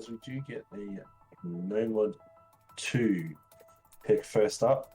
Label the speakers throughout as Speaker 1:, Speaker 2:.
Speaker 1: as we do get a no mod 2 pick first up.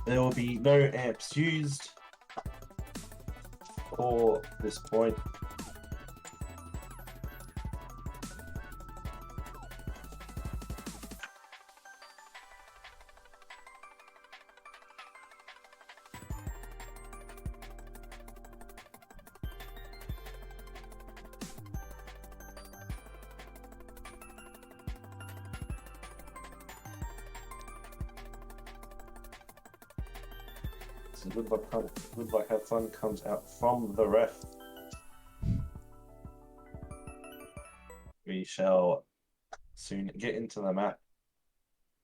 Speaker 1: There will be no amps used for this point. So good luck, have fun comes out from the ref. We shall soon get into the map,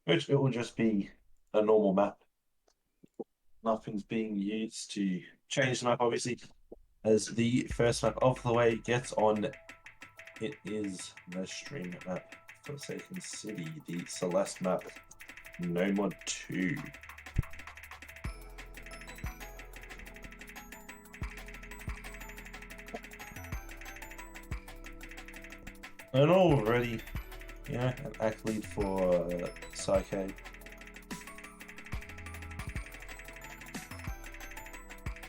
Speaker 1: which it will just be a normal map. Nothing's being used to change the map, obviously, as the first map of the way gets on. It is the stream map for Saykk City, the Celeste map, no mod 2. And already, an accolade for saykk.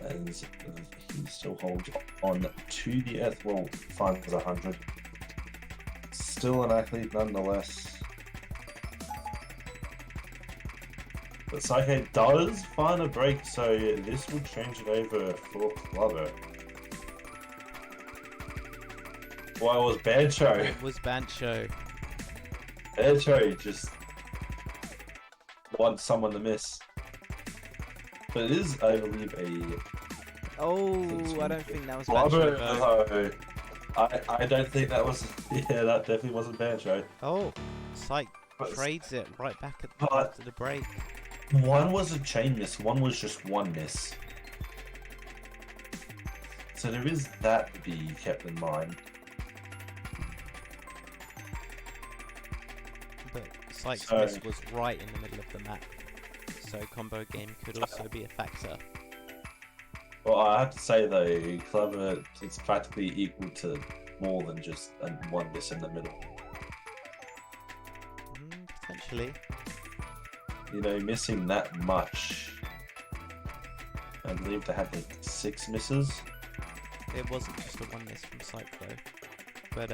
Speaker 1: As he still holds on to the Earth, well, finds 100. Still an athlete nonetheless. But saykk does find a break, so this will change it over for Clubber. Well, it was Bancho.
Speaker 2: It was Bancho.
Speaker 1: Bancho just wants someone to miss. But it is, I believe, a...
Speaker 2: Oh, I don't think that was
Speaker 1: Clubber,
Speaker 2: Bancho.
Speaker 1: I don't think that was... Yeah, that definitely wasn't Bancho.
Speaker 2: Oh, saykk trades it right back after the break.
Speaker 1: One was a chain miss, one was just one miss. So there is that to be kept in mind.
Speaker 2: But saykk's miss was right in the middle of the map, so combo game could also be a factor.
Speaker 1: Well, I have to say though, Clever, it's practically equal to more than just one miss in the middle.
Speaker 2: Potentially.
Speaker 1: You know, missing that much. I believe they had like 6 misses.
Speaker 2: It wasn't just a one miss from saykk though. But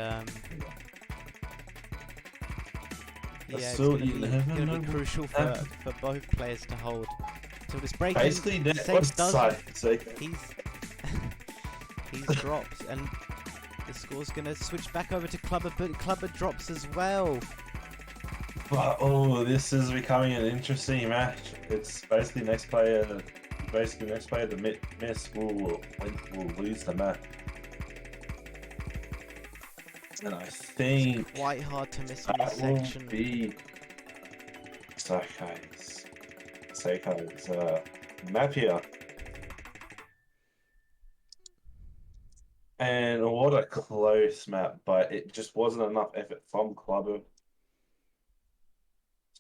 Speaker 2: yeah, it's gonna be crucial for both players to hold. So this break,
Speaker 1: basically,
Speaker 2: saykk does. He's dropped, and the score's gonna switch back over to Clubber, but Clubber drops as well.
Speaker 1: But oh, this is becoming an interesting match. It's basically next player to miss will lose the match. And I think
Speaker 2: it's quite hard to miss in this section.
Speaker 1: Be Saykk's map here. And what a close map, but it just wasn't enough effort from Clubber.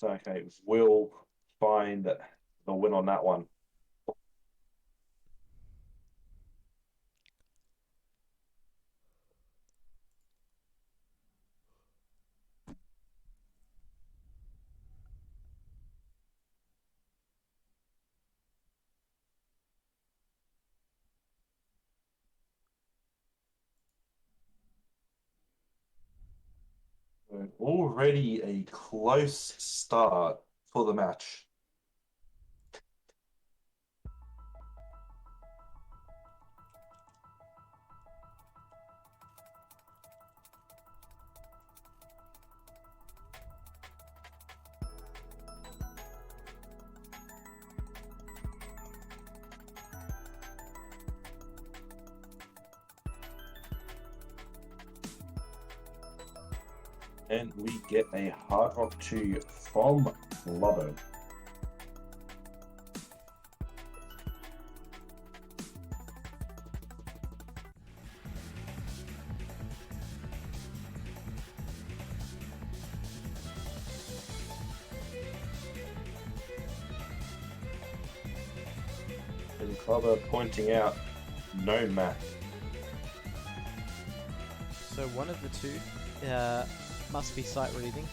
Speaker 1: Saykk will find the win on that one. Already a close start for the match. And we get a Hard Rock 2 from Lobbo. And Clubber pointing out no map.
Speaker 2: So one of the two must be sight reading.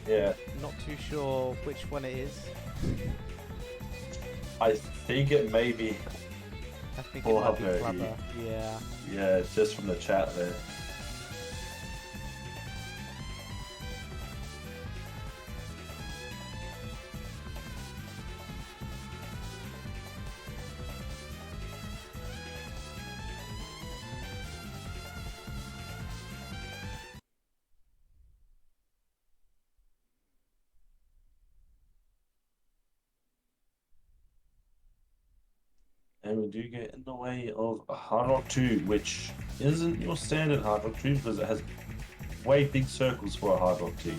Speaker 1: Yeah.
Speaker 2: Not too sure which one it is.
Speaker 1: I think it may be.
Speaker 2: I think it might be Clubber. Yeah.
Speaker 1: Yeah, just from the chat there. And we do get in the way of a Hard Rock 2, which isn't your standard Hard Rock 2 because it has way big circles for a Hard Rock 2.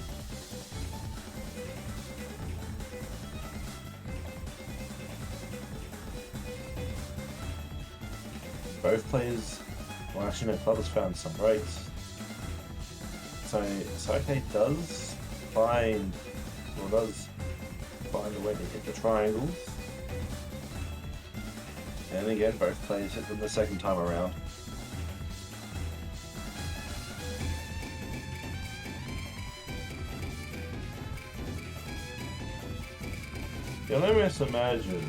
Speaker 1: Both players, well actually no, Clubber's found some breaks. So saykk does find a way to hit the triangles. And again, both players hit them the second time around. Yeah, let me just imagine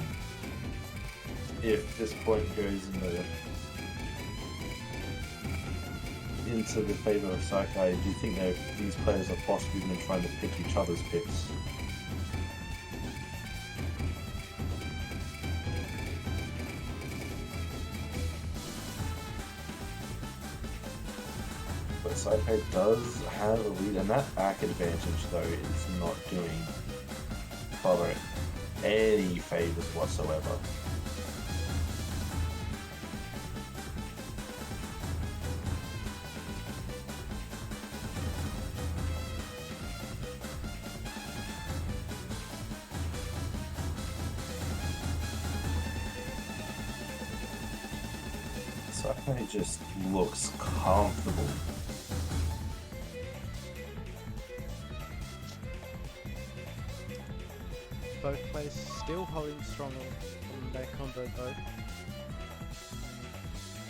Speaker 1: if this point goes into the favor of saykk. Do you think that these players are possibly even trying to pick each other's picks? But saykk does have a lead, and that back advantage though is not doing Clubber any favors whatsoever. saykk just looks comfortable.
Speaker 2: Both players still holding strong on their combo though.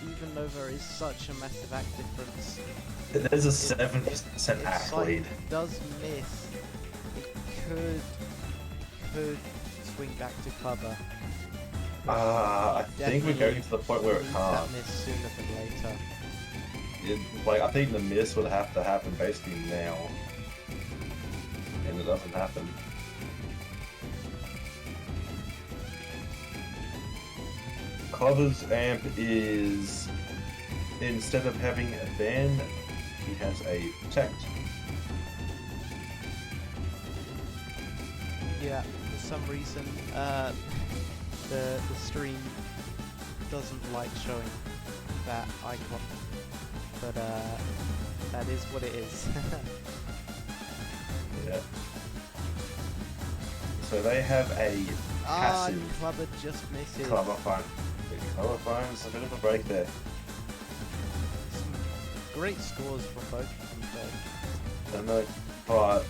Speaker 2: Even though there is such a massive act difference.
Speaker 1: There's a 70% act lead.
Speaker 2: Does miss. It could swing back to Clubber.
Speaker 1: I think we're going to the point where it can't.
Speaker 2: That miss sooner than later.
Speaker 1: I think the miss would have to happen basically now. And it doesn't happen. Clubber's amp is, instead of having a ban, he has a protect.
Speaker 2: Yeah, for some reason, the stream doesn't like showing that icon, but that is what it is.
Speaker 1: Yeah. So they have a passive.
Speaker 2: Clubber just misses.
Speaker 1: Clubber finds a bit of a break there.
Speaker 2: Some great scores from both of them,
Speaker 1: I know, but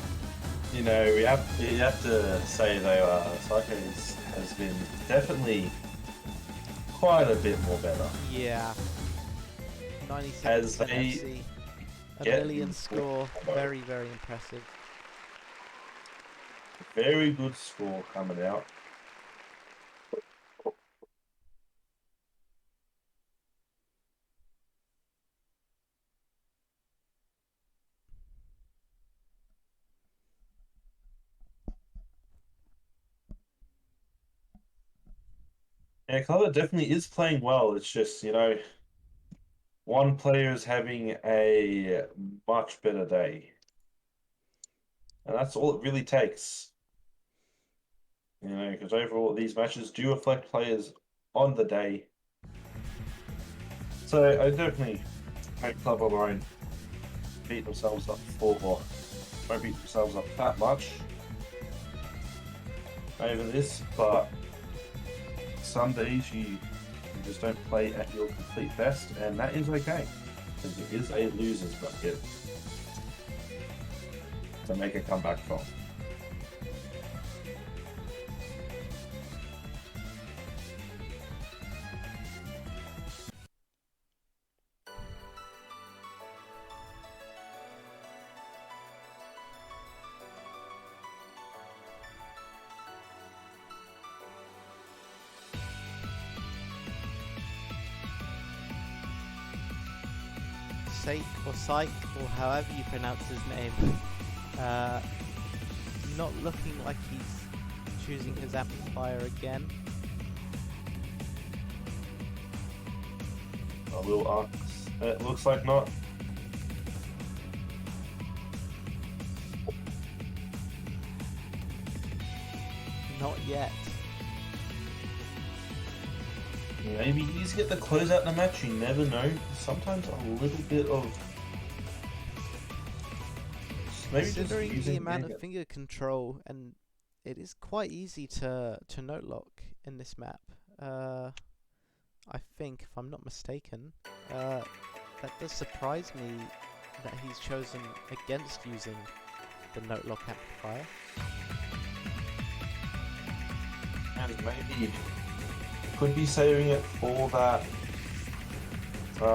Speaker 1: you know, you have to say though, saykk has been definitely quite a bit more better.
Speaker 2: Yeah. 96
Speaker 1: As they
Speaker 2: FC, a million score, very, very impressive.
Speaker 1: Very good score coming out. Yeah, Clubber definitely is playing well. It's just, you know, one player is having a much better day. And that's all it really takes. You know, because overall these matches do reflect players on the day. So I definitely make Clubber mine beat themselves up for, or don't beat themselves up that much over this, but some days you just don't play at your complete best, and that is okay, because it is a loser's bracket to make a comeback from.
Speaker 2: Saykk, or however you pronounce his name, not looking like he's choosing his amplifier again.
Speaker 1: I will ask. It looks like not.
Speaker 2: Not yet.
Speaker 1: Maybe he's get the closeout in the match, you never know. Sometimes a little bit of... Maybe
Speaker 2: Considering the amount of finger control, and it is quite easy to note lock in this map. I think, if I'm not mistaken, that does surprise me that he's chosen against using the note lock amplifier.
Speaker 1: And maybe could be saving it for that you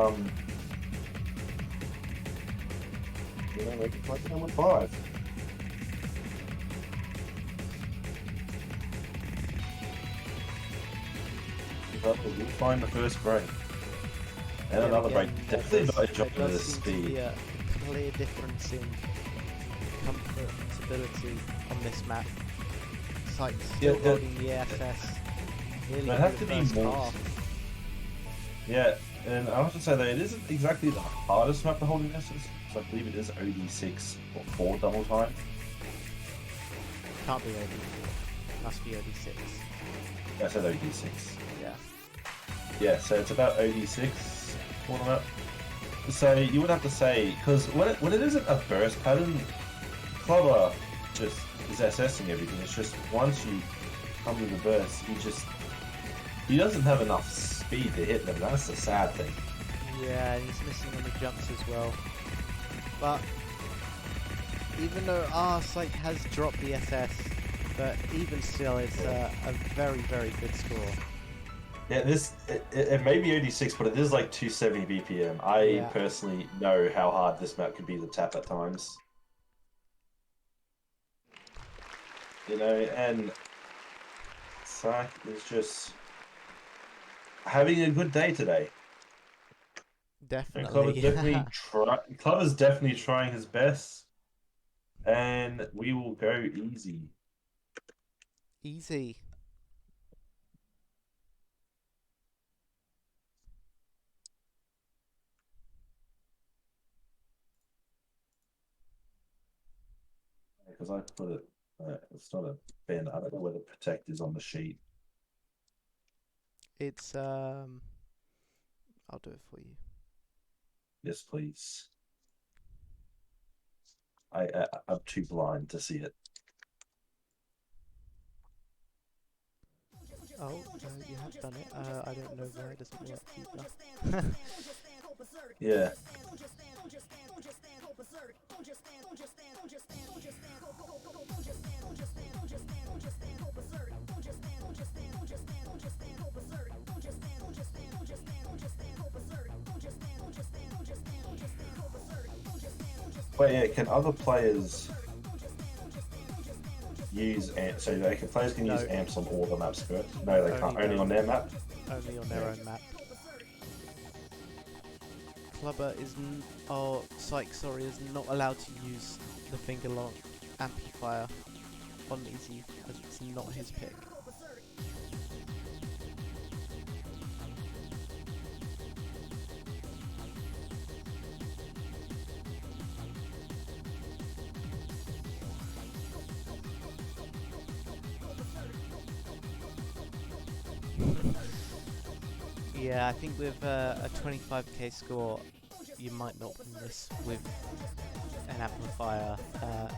Speaker 1: know, maybe like number 5. But we'll find the first break. And
Speaker 2: Yeah,
Speaker 1: another
Speaker 2: again,
Speaker 1: break. Definitely not enjoying
Speaker 2: there
Speaker 1: the
Speaker 2: does seem to be
Speaker 1: speed.
Speaker 2: a clear difference in comfortability on this map. Saykk still holding the SS. Nearly
Speaker 1: There have
Speaker 2: through
Speaker 1: to
Speaker 2: the
Speaker 1: be
Speaker 2: first
Speaker 1: more.
Speaker 2: half.
Speaker 1: Yeah, and I have to say that it isn't exactly the hardest map to hold in SS, so I believe it is OD6 or 4 double time.
Speaker 2: Can't be OD4. Must be OD6.
Speaker 1: I said OD6.
Speaker 2: Yeah.
Speaker 1: Yeah, so it's about OD6 for the map. So you would have to say, because when it isn't a burst pattern, Clubber just is SSing everything. It's just once you come to the burst, he doesn't have enough speed to hit them. That's the sad thing.
Speaker 2: Yeah, and he's missing on the jumps as well. But even though Saykk has dropped the SS, but even still, it's a very, very good score.
Speaker 1: Yeah, it may be OD6, but it is like 270 BPM. I personally know how hard this map can be to tap at times. You know, and Saykk is just having a good day today.
Speaker 2: Definitely.
Speaker 1: Clubber's definitely trying his best, and we will go easy.
Speaker 2: Easy.
Speaker 1: Because I put it, it's not a bend. I don't know where the protect is on the sheet.
Speaker 2: It's I'll do it for you.
Speaker 1: Yes, please. I'm too blind to see it.
Speaker 2: Oh, you have done it. I don't know why it doesn't work either.
Speaker 1: Yeah. But yeah, can other players use amps? So players can use amps on all the maps, correct? No, they can't. Only on their map?
Speaker 2: Only on their own map. Clubber Saykk, sorry, is not allowed to use the finger lock amplifier on easy, as it's not his pick. Yeah, I think with a 25k score, you might not win this with an amplifier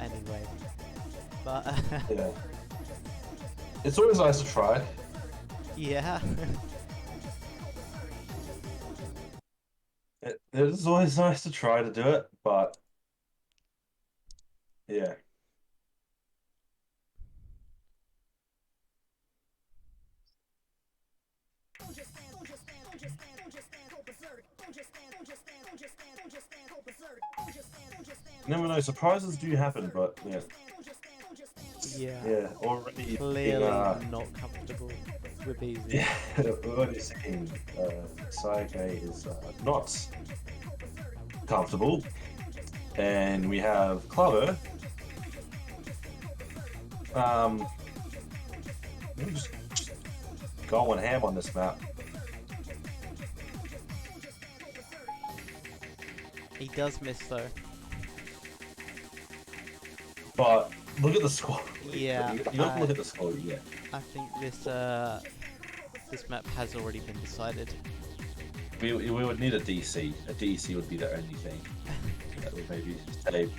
Speaker 2: anyway. But
Speaker 1: Yeah. It's always nice to try.
Speaker 2: yeah.
Speaker 1: It is always nice to try to do it, but yeah. Never know, surprises do happen, but yeah.
Speaker 2: Yeah.
Speaker 1: Yeah, already
Speaker 2: Clearly not comfortable with these.
Speaker 1: yeah, already seeing saykk is not comfortable. And we have Clover. We're just going ham on this map.
Speaker 2: He does miss though.
Speaker 1: But look at the score.
Speaker 2: Yeah,
Speaker 1: You don't look at the score yet.
Speaker 2: I think this map has already been decided.
Speaker 1: We would need a DC. A DC would be the only thing that would maybe save,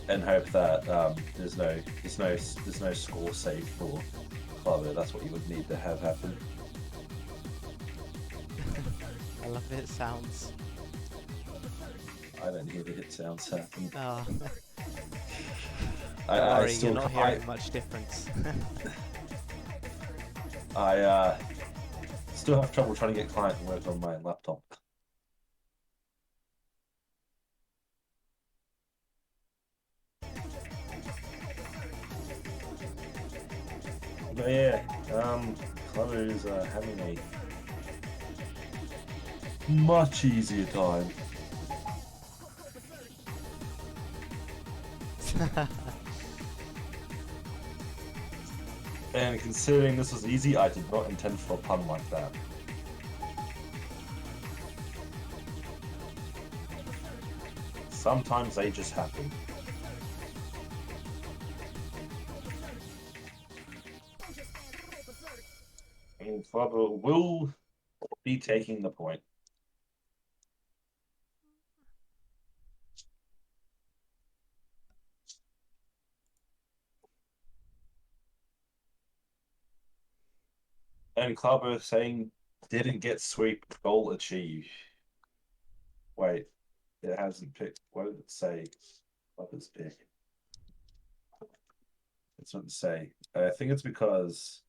Speaker 1: and hope that there's no score saved for Clover. That's what you would need to have happen.
Speaker 2: I love it sounds.
Speaker 1: I don't hear the hit sounds happen.
Speaker 2: Oh.
Speaker 1: I
Speaker 2: Sorry,
Speaker 1: still
Speaker 2: you're not hearing much difference.
Speaker 1: I still have trouble trying to get client to work on my laptop. But yeah, Clover is having a much easier time. And considering this was easy, I did not intend for a pun like that. Sometimes they just happen. And Clover will be taking the point. And Clover saying didn't get sweep, goal achieved. Wait, it hasn't picked. What did it say? Clover's pick. That's what it say. I think it's because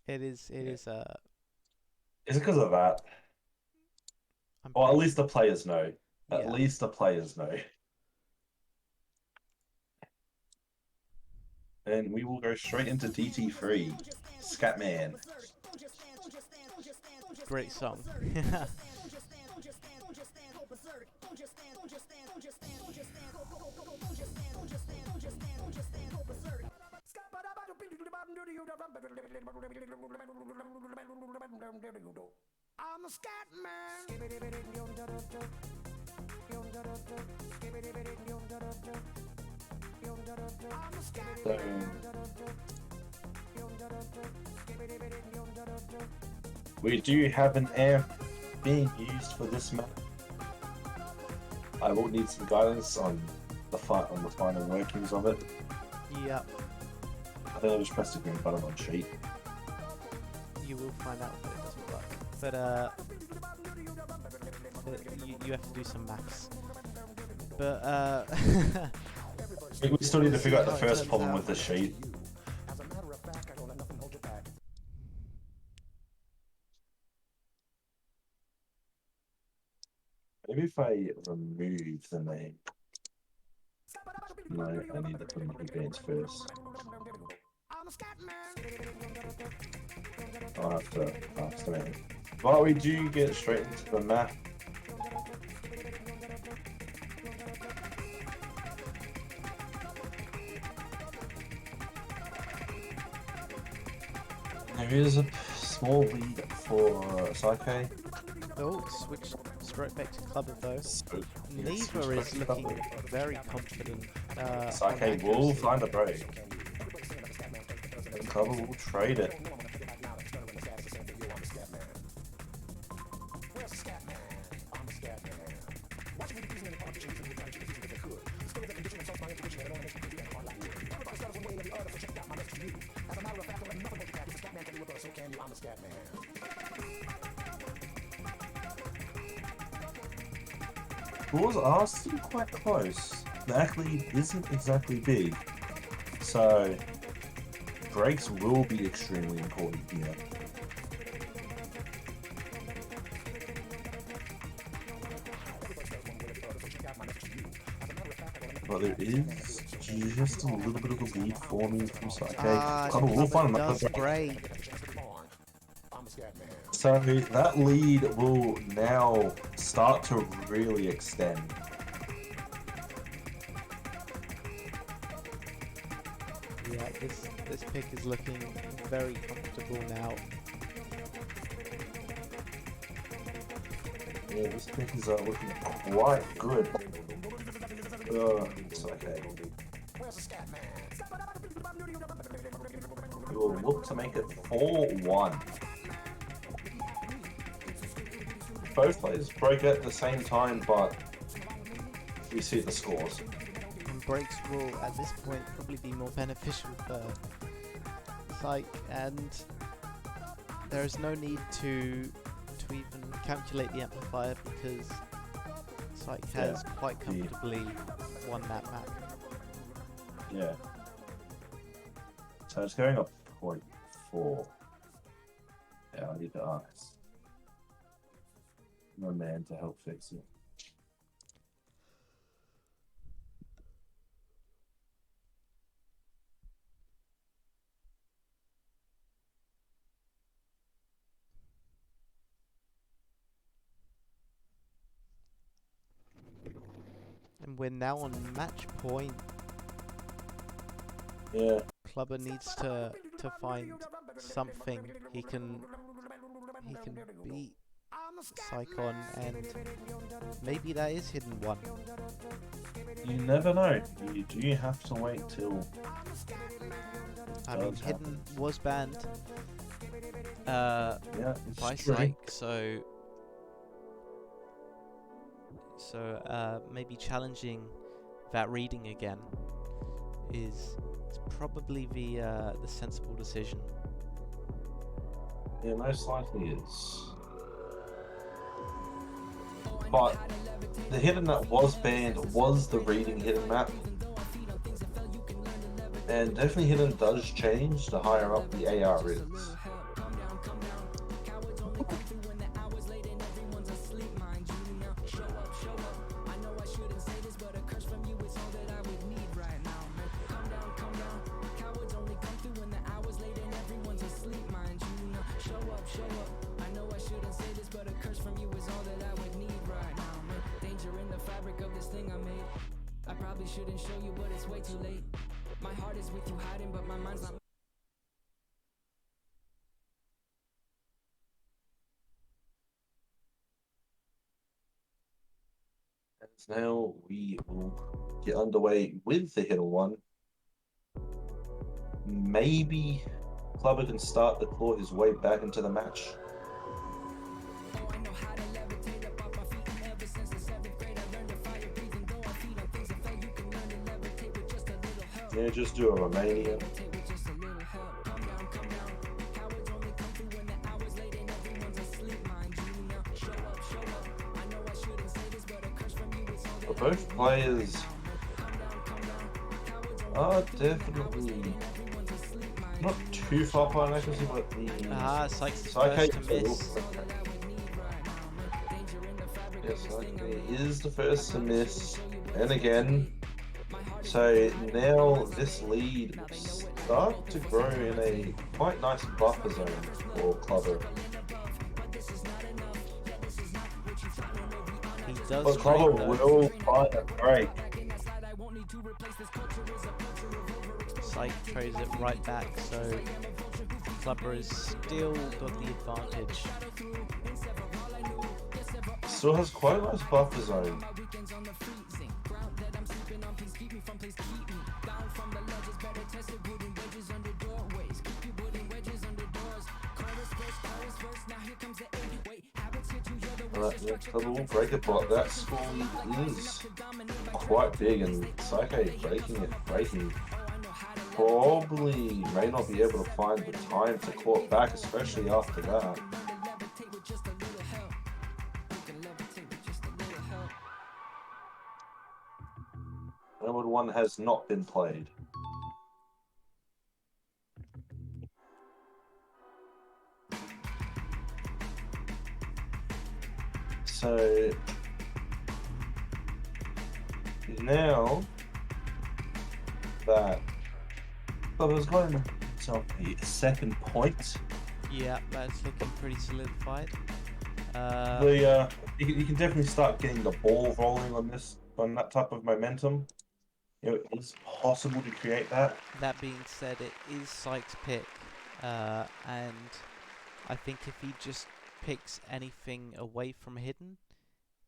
Speaker 2: It is.
Speaker 1: Is it because of that? Or at least the players know. At least the players know. And we will go straight into DT3. Scatman.
Speaker 2: Great song.
Speaker 3: I'm a scat man.
Speaker 1: We do have an amp being used for this map. I will need some guidance on the final workings of it.
Speaker 2: Yep.
Speaker 1: I think I just pressed the green button on sheet.
Speaker 2: You will find out if it doesn't work. But you have to do some maths. But
Speaker 1: We still need to figure out the first problem with the sheet. Maybe if I remove the name. No, I need to put in events first. I'll have to pass the name. But we do get straight into the map. There is a small lead for saykk.
Speaker 2: oh, switch straight back to Clover though.
Speaker 1: So,
Speaker 2: Neither is looking very confident.
Speaker 1: saykk will find a break. And Clover will trade it. Scores are still quite close. The back lead isn't exactly big, so breaks will be extremely important here. But there is just a little bit of a lead forming from saykk. Clubber will find another break.
Speaker 2: Great.
Speaker 1: So that lead will now start to really extend.
Speaker 2: Yeah, this pick is looking very comfortable now.
Speaker 1: Yeah, this pick is looking quite good. It's okay. We will look to make it 4-1. Both players break at the same time, but we see the scores.
Speaker 2: And breaks will, at this point, probably be more beneficial for saykk, and there is no need to even calculate the amplifier because saykk has quite comfortably won that map.
Speaker 1: Yeah. So it's going up 0.4. Yeah, I need to ask my man to help fix it.
Speaker 2: And we're now on match point.
Speaker 1: Yeah.
Speaker 2: Clubber needs to find something he can beat saykk on, and maybe that is hidden one.
Speaker 1: You never know. You do have to wait till.
Speaker 2: I mean, hidden was banned
Speaker 1: Yeah,
Speaker 2: by
Speaker 1: it's true.
Speaker 2: saykk, so maybe challenging that reading again is probably the sensible decision.
Speaker 1: Yeah, most likely is. But the hidden that was banned was the reading hidden map. And definitely hidden does change the higher up the AR is.
Speaker 3: Shouldn't show you, but it's way too late. My heart is with you hiding, but my mind's not.
Speaker 1: And now we will get underway with the hidden one. Maybe Clubber can start to claw his way back into the match. Yeah, just do a Romanian. But both players are definitely not too far behind accuracy, but the
Speaker 2: Saykk's the first to miss.
Speaker 1: Yes, saykk is the first to miss, and again. So now this lead starts to grow in a quite nice buffer zone for Clubber.
Speaker 2: He does.
Speaker 1: But Clubber will find a break.
Speaker 2: saykk trades it right back, so Clubber has still got the advantage.
Speaker 1: Still has quite a nice buffer zone. Clubber will break it, but that score lead is quite big, and saykk breaking probably may not be able to find the time to claw it back, especially after that. Number one has not been played. So now that Bubba's got himself a second point,
Speaker 2: Yeah, that's looking pretty solidified.
Speaker 1: you can definitely start getting the ball rolling on that type of momentum. You know, it's possible to create that.
Speaker 2: That being said, it is Sayykk's pick, and I think if he just picks anything away from hidden,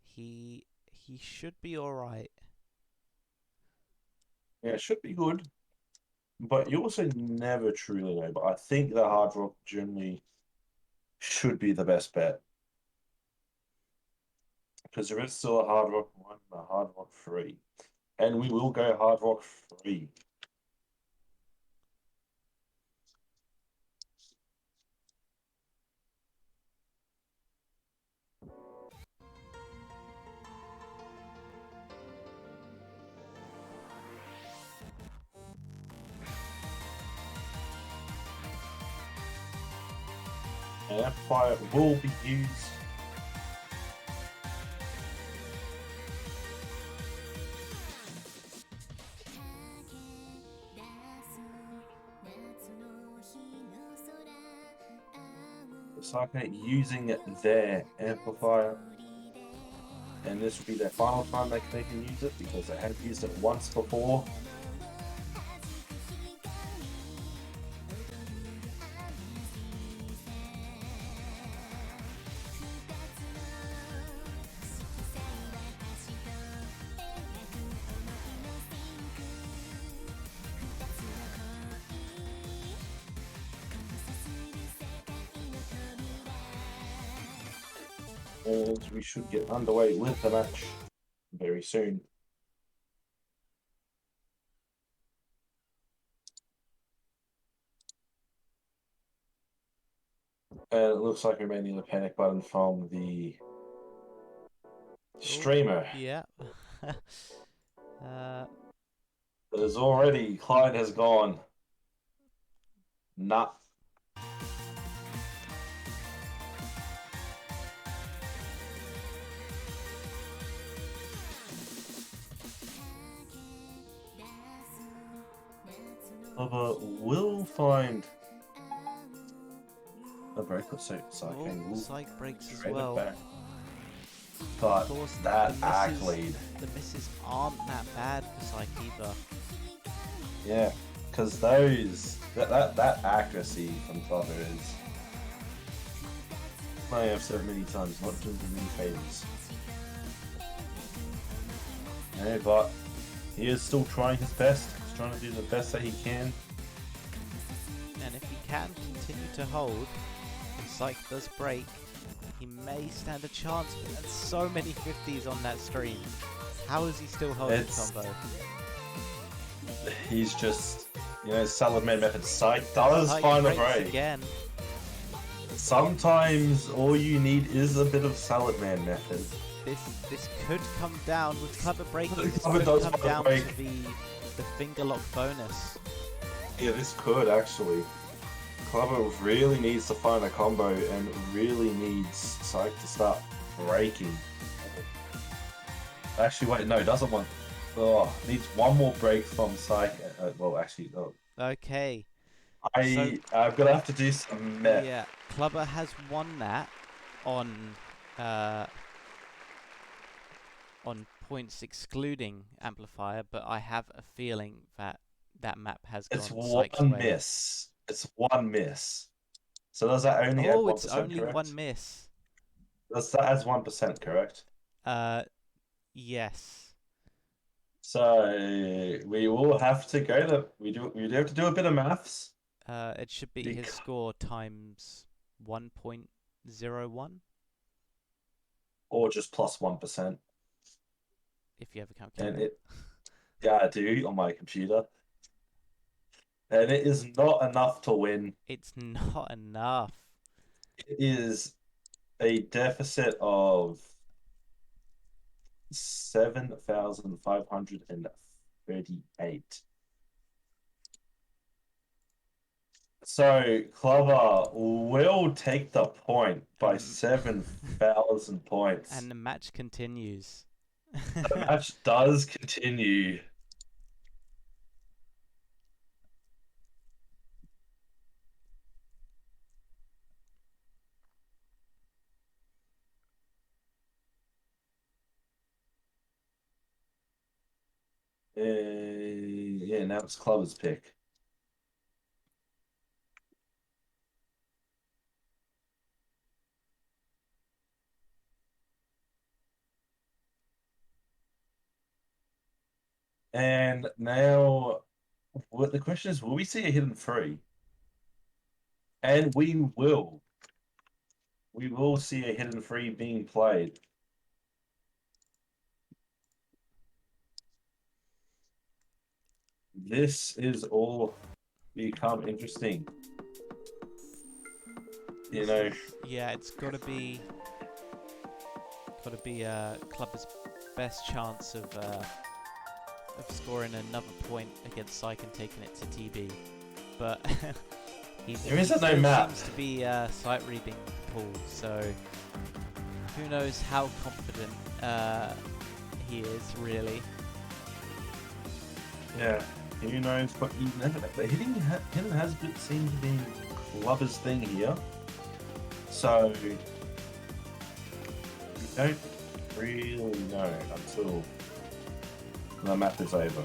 Speaker 2: he should be all right.
Speaker 1: Yeah, it should be good, but you also never truly know. But I think the hard rock generally should be the best bet, because there is still a hard rock 1 and a hard rock 3, and we will go hard rock 3. And that fire will be used. saykk using their amplifier, and this will be their final time they can use it, because they have used it once before. And we should get underway with the match very soon. And it looks like we may need a panic button from the streamer.
Speaker 2: Yeah.
Speaker 1: There's already, Clyde has gone. Nah. Bubba will find a break, so saykk will
Speaker 2: Saykk breaks as
Speaker 1: trade
Speaker 2: well.
Speaker 1: it back. But
Speaker 2: Of course,
Speaker 1: that
Speaker 2: the
Speaker 1: act
Speaker 2: misses-
Speaker 1: lead.
Speaker 2: The misses aren't that bad for Saykk either.
Speaker 1: Yeah, because that accuracy from Clever is, I have said many times, not doing many favors. Yeah, but he is still trying his best. He's trying to do the best that he can.
Speaker 2: And if he can continue to hold, and Saykk does break, he may stand a chance. But there's so many 50s on that stream. How is he still holding combo?
Speaker 1: He's just, salad man method. Saykk does
Speaker 2: Saykk
Speaker 1: find a
Speaker 2: breaks
Speaker 1: break.
Speaker 2: again.
Speaker 1: Sometimes all you need is a bit of salad man method.
Speaker 2: This could come down with clever breaking. This
Speaker 1: Clever
Speaker 2: could
Speaker 1: does
Speaker 2: come
Speaker 1: find a
Speaker 2: down
Speaker 1: break.
Speaker 2: to the finger lock bonus.
Speaker 1: Yeah, this could actually. Clever really needs to find a combo and really needs Saykk to start breaking. Actually, wait, no, doesn't want. Oh, needs one more break from Saykk. Well, actually, no.
Speaker 2: Okay.
Speaker 1: I'm gonna have to do some math.
Speaker 2: Yeah, Clubber has won that on points excluding amplifier, but I have a feeling that that map has gone
Speaker 1: It's
Speaker 2: Saykk's
Speaker 1: one
Speaker 2: way.
Speaker 1: miss. It's one miss. So does that only add 1%,
Speaker 2: it's only
Speaker 1: correct?
Speaker 2: one miss.
Speaker 1: That adds 1%, correct?
Speaker 2: Yes.
Speaker 1: So we will have to go to we do have to do a bit of maths.
Speaker 2: It should be his score times 1.01.
Speaker 1: Or just plus 1%.
Speaker 2: if you have a
Speaker 1: and
Speaker 2: calculator.
Speaker 1: yeah, I do on my computer, and it is not enough to win.
Speaker 2: It's not enough.
Speaker 1: It is a deficit of 7,538. So Clover will take the point by
Speaker 2: And
Speaker 1: 7,000 points.
Speaker 2: and the match continues.
Speaker 1: The match does continue. Yeah, now it's Clover's pick. And now, what the question is, will we see a hidden free? And we will. We will see a hidden free being played. This is all become interesting. You know,
Speaker 2: Yeah, it's gotta be Clubber's best chance of scoring another point against saykk and taking it to TB. But he
Speaker 1: there isn't no
Speaker 2: still
Speaker 1: map.
Speaker 2: seems to be sight reading the pool, so who knows how confident he is really.
Speaker 1: Yeah, who knows? But you never know. The hidden has been seen to be Clubber's thing here. So you don't really know until the map is over.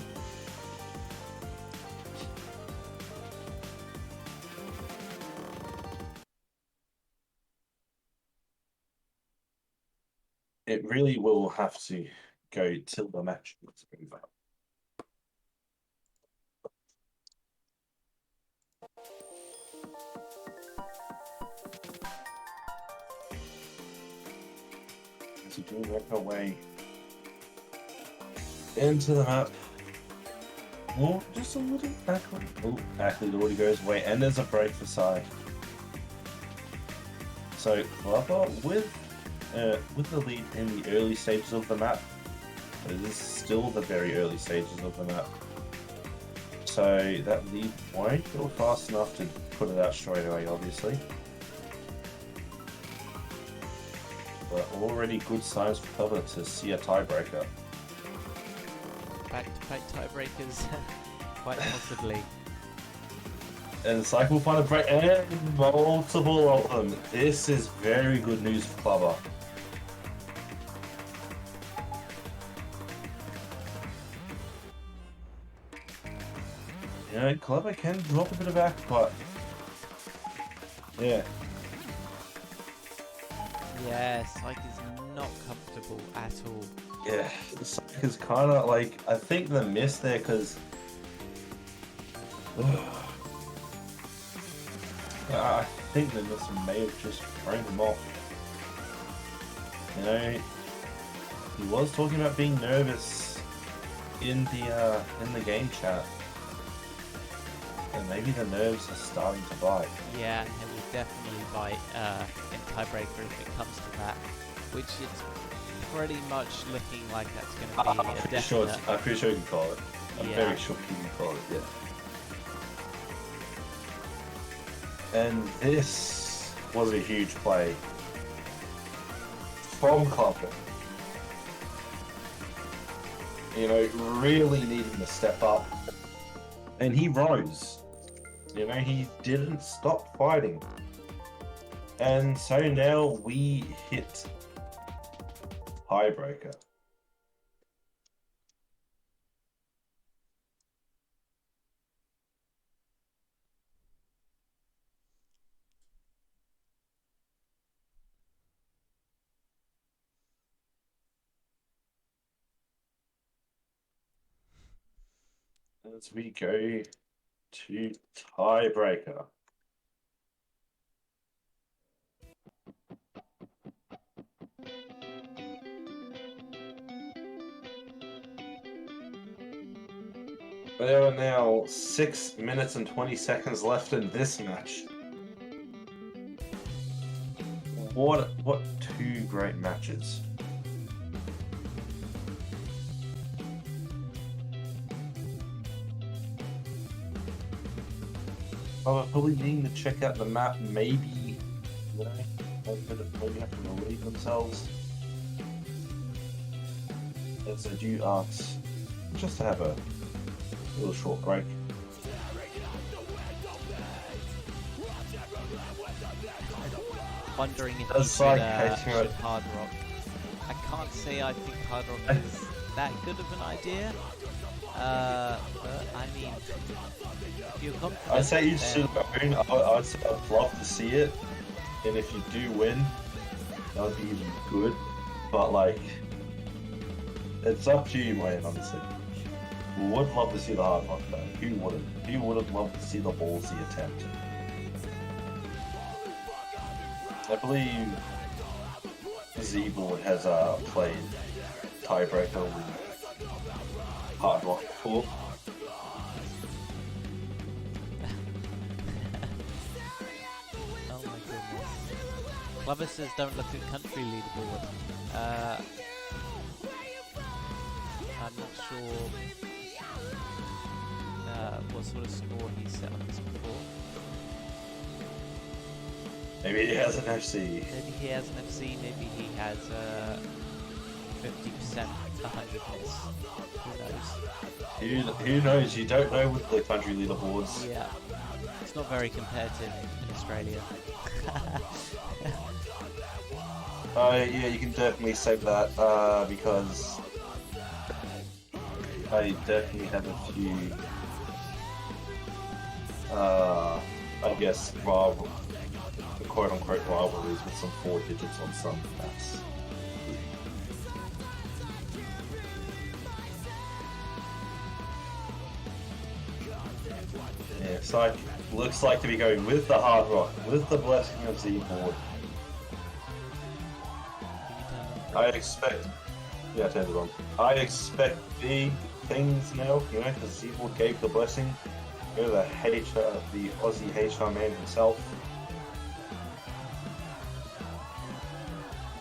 Speaker 1: It really will have to go till the match is over. So we work our way into the map. Well, just a little backward. Oh, actually, already goes away, and there's a break for saykk. So Clover with the lead in the early stages of the map. It is still the very early stages of the map. So that lead won't go fast enough to put it out straight away, obviously. But already good signs for Clover to see a tiebreaker.
Speaker 2: Back-to-back tiebreakers, quite possibly.
Speaker 1: And saykk will find a break, and multiple of them. This is very good news for Clover. You know, Clover can drop a bit of back, but yeah.
Speaker 2: Yeah, saykk is not comfortable at all.
Speaker 1: Yeah, saykk is kind of like, I think the miss there, because I think the miss may have just thrown him off. You know, he was talking about being nervous in the game chat, and maybe the nerves are starting to bite.
Speaker 2: Yeah, and it will definitely bite in tiebreaker if it comes to that, which it's pretty much looking like that's going to be
Speaker 1: I'm
Speaker 2: a
Speaker 1: pretty
Speaker 2: definite.
Speaker 1: sure I'm pretty sure you can call it. I'm
Speaker 2: Yeah.
Speaker 1: very sure you can call it. Yeah. And this was a huge play from Clover. You know, really needing to step up. And he rose. You know, he didn't stop fighting. And so now we hit tiebreaker. As we go to tiebreaker. There are now 6 minutes and 20 seconds left in this match. What two great matches. I'm probably needing to check out the map, maybe, you know, maybe have to relieve themselves. As they do ask, just to have a little short break.
Speaker 4: Wondering if
Speaker 1: That's
Speaker 4: you
Speaker 1: like
Speaker 4: should hard rock. I can't say I think hard rock is that good of an idea. But I mean, if you're confident,
Speaker 1: I'd say you
Speaker 4: then-
Speaker 1: should own. I'd say I'd love to see it, and if you do win, that would be even good. But like, it's up to you, man. Honestly, would love to see the hard rock though. Who wouldn't? Who wouldn't love to see the ballsy attempt? I believe Zeeble has played tiebreaker with hard rock before.
Speaker 4: Oh my goodness. Clover says don't look at country leaderboard. I'm not sure what sort of score he set on this before.
Speaker 1: Maybe he has an FC.
Speaker 4: Maybe he has an FC, maybe he has 50%, 100 miss. Who knows?
Speaker 1: Who knows? You don't know with the country leaderboards.
Speaker 4: Yeah. It's not very competitive in Australia.
Speaker 1: Yeah, you can definitely say that because I definitely have a few, I guess, quote-unquote rivalries with some 4 digits on some maps. Yeah, saykk looks like to be going with the hard rock, with the blessing of Z-board. I expect, yeah, I turned it on. I expect big things now, you know, because Z-board gave the blessing. Go to the Aussie HR man himself.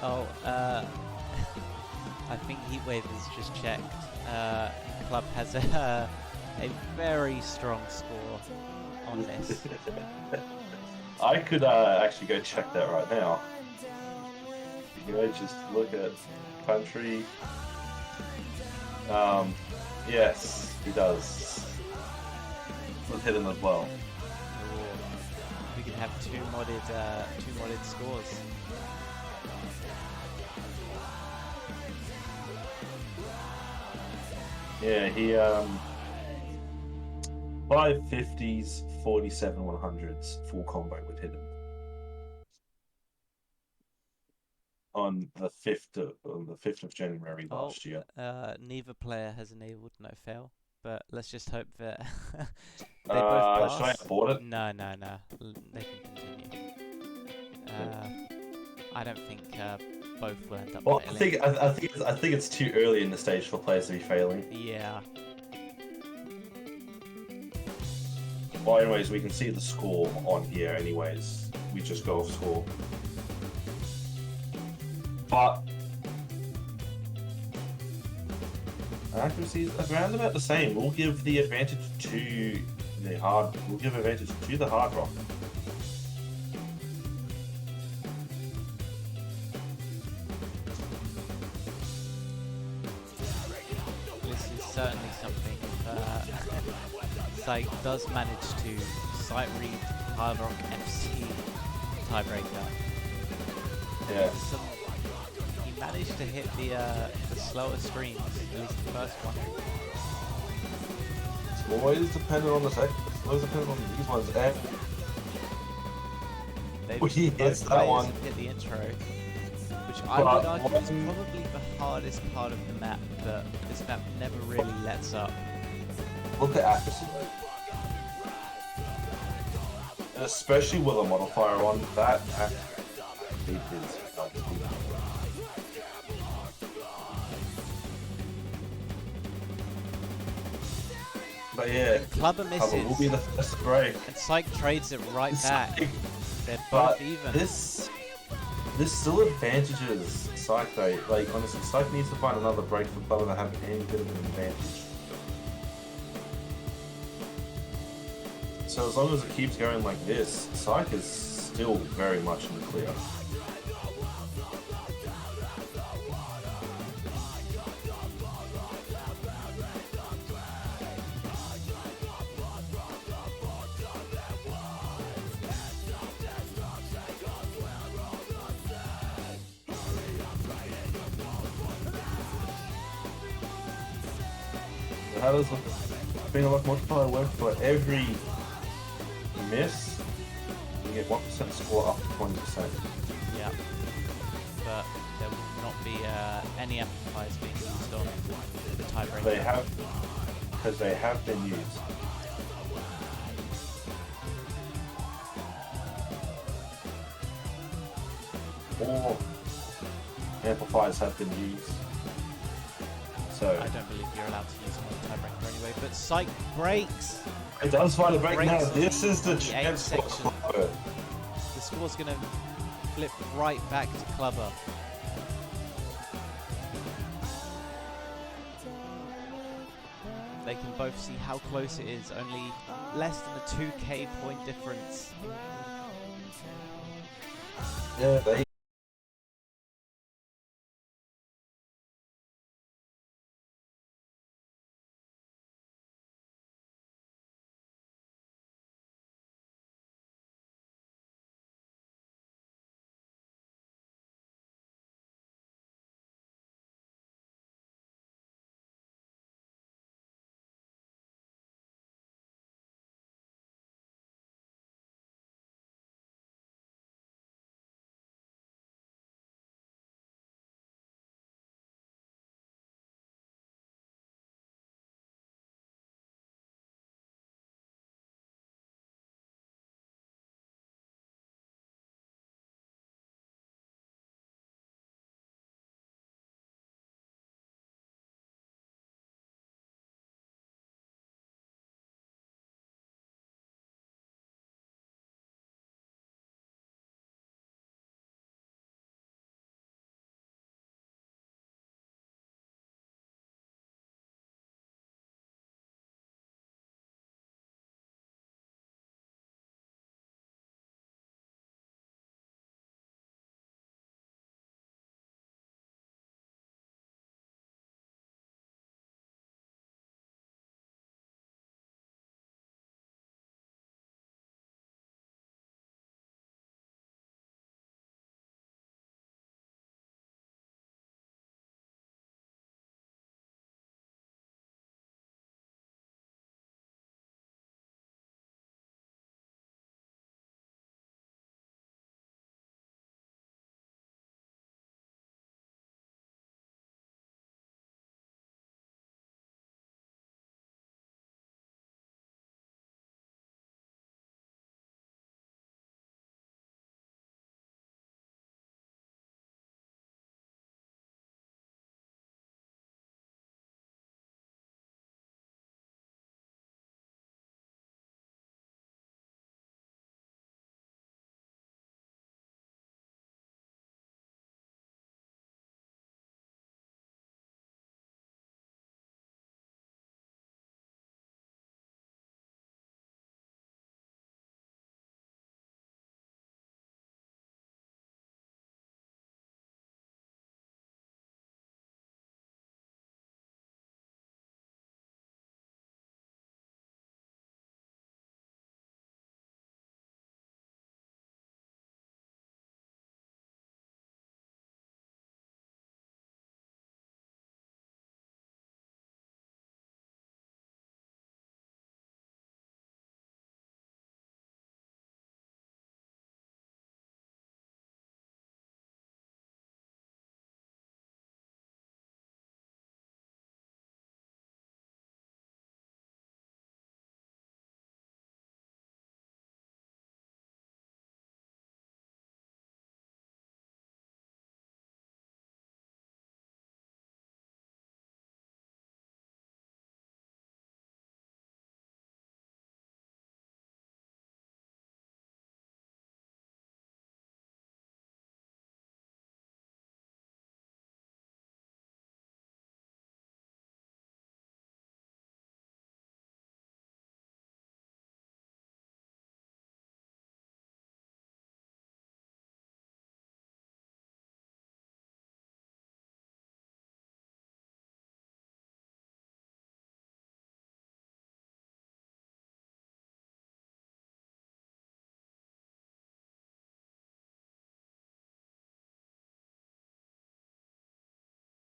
Speaker 4: Oh, I think Heatwave has just checked. Club has a very strong score on this.
Speaker 1: I could actually go check that right now. You know, just look at country. Yes, he does. With hidden as well.
Speaker 4: We could have two modded scores.
Speaker 1: Yeah, he 550s, 47 100s, full combo with hidden. On the 5th of January last year.
Speaker 4: Neither player has enabled no fail, but let's just hope that they both pass.
Speaker 1: Should I abort it?
Speaker 4: No. They can continue. I don't think both will end up
Speaker 1: Well,
Speaker 4: failing.
Speaker 1: I think it's too early in the stage for players to be failing.
Speaker 4: Yeah.
Speaker 1: Well, anyways, we can see the score on here. Anyways, we just go off score. But accuracy is around about the same. We'll give the advantage to the hard. We'll give advantage to the hard rock.
Speaker 4: This is certainly something. saykk does manage to sight read Hard Rock FC tiebreaker.
Speaker 1: Yes.
Speaker 4: He managed to hit the slower streams, at least the first one.
Speaker 1: It's always dependent on the second. It's always dependent on these ones. And he hits that one.
Speaker 4: Hit the intro, which I would argue is probably the hardest part of the map, but this map never really lets up.
Speaker 1: Look at accuracy though. And especially with a modifier on, that accuracy is But yeah,
Speaker 2: Clubber
Speaker 1: Clubber will be
Speaker 2: misses,
Speaker 1: the first to break.
Speaker 2: and Saykk trades it right back. They're
Speaker 1: But
Speaker 2: both even.
Speaker 1: this still advantages saykk though. Like honestly, saykk needs to find another break for Clubber to have any bit of an advantage. So as long as it keeps going like this, saykk is still very much in the clear. So how does the finger lock multiplier work? For every miss, you get 1% score up to 20%.
Speaker 4: Yeah. But there will not be any amplifiers being used on the tiebreaker.
Speaker 1: They have, because they have been used. Or amplifiers have been used. So
Speaker 4: I don't believe you're allowed to use them on the tiebreaker anyway. But saykk breaks.
Speaker 1: it does find a break now.
Speaker 4: Breaks
Speaker 1: This is the
Speaker 4: the eighth
Speaker 1: chance for
Speaker 4: section.
Speaker 1: Clubber.
Speaker 4: The score's going to flip right back to Clubber. They can both see how close it is. Only less than a 2k point difference.
Speaker 1: Yeah, they